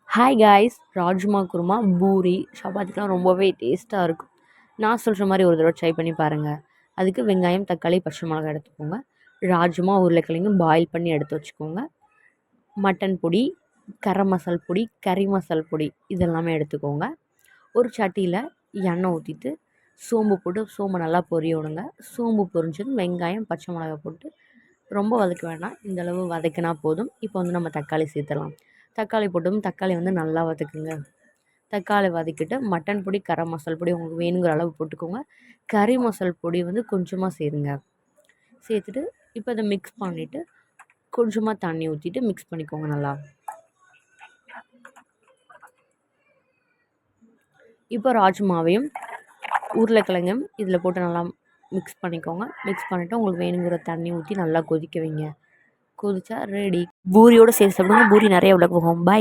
Hi guys, rajma kurma, puri, சப்பாத்திலாம் ரொம்பவே டேஸ்ட்டாக இருக்கும். நான் சொல்கிற மாதிரி ஒரு தடவை ட்ரை பண்ணி பாருங்கள். அதுக்கு வெங்காயம், தக்காளி, பச்சை மிளகாய் எடுத்துக்கோங்க. ராஜ்மா, உருளைக்கிழங்கு பாயில் பண்ணி எடுத்து வச்சுக்கோங்க. மட்டன் பொடி, கரம் மசால் பொடி, கறி மசால் பொடி இதெல்லாமே எடுத்துக்கோங்க. ஒரு சட்டியில் எண்ணெய் ஊற்றிட்டு சோம்பு போட்டு சோம்பு நல்லா பொரிய விடுங்க. சோம்பு பொரிஞ்சதும் வெங்காயம், பச்சை மிளகாய் போட்டு ரொம்ப வதக்க வேண்டாம், இந்தளவு வதக்கினா போதும். இப்போ வந்து நம்ம தக்காளி சேர்த்துடலாம். தக்காளி போட்டதும் தக்காளி வந்து நல்லா வதக்குங்க. தக்காளி வதக்கிட்டு மட்டன் பொடி, கரம் மசால் பொடி உங்களுக்கு வேணுங்கிற அளவு போட்டுக்கோங்க. கறி மசால் பொடி வந்து கொஞ்சமாக சேருங்க. சேர்த்துட்டு இப்போ இதை மிக்ஸ் பண்ணிவிட்டு கொஞ்சமாக தண்ணி ஊற்றிட்டு மிக்ஸ் பண்ணிக்கோங்க நல்லா. இப்போ ராஜ்மாவையும் உருளைக்கிழங்கும் இதில் போட்டு நல்லா மிக்ஸ் பண்ணிக்கோங்க. மிக்ஸ் பண்ணிவிட்டு உங்களுக்கு வேணுங்கிற தண்ணி ஊற்றி நல்லா கொதிக்க வைங்க. கொதிச்சா ரெடி. பூரியோடு சேர்த்து சாப்பிடுங்க. பூரி நிறைய உள்ள போகும். பாய்.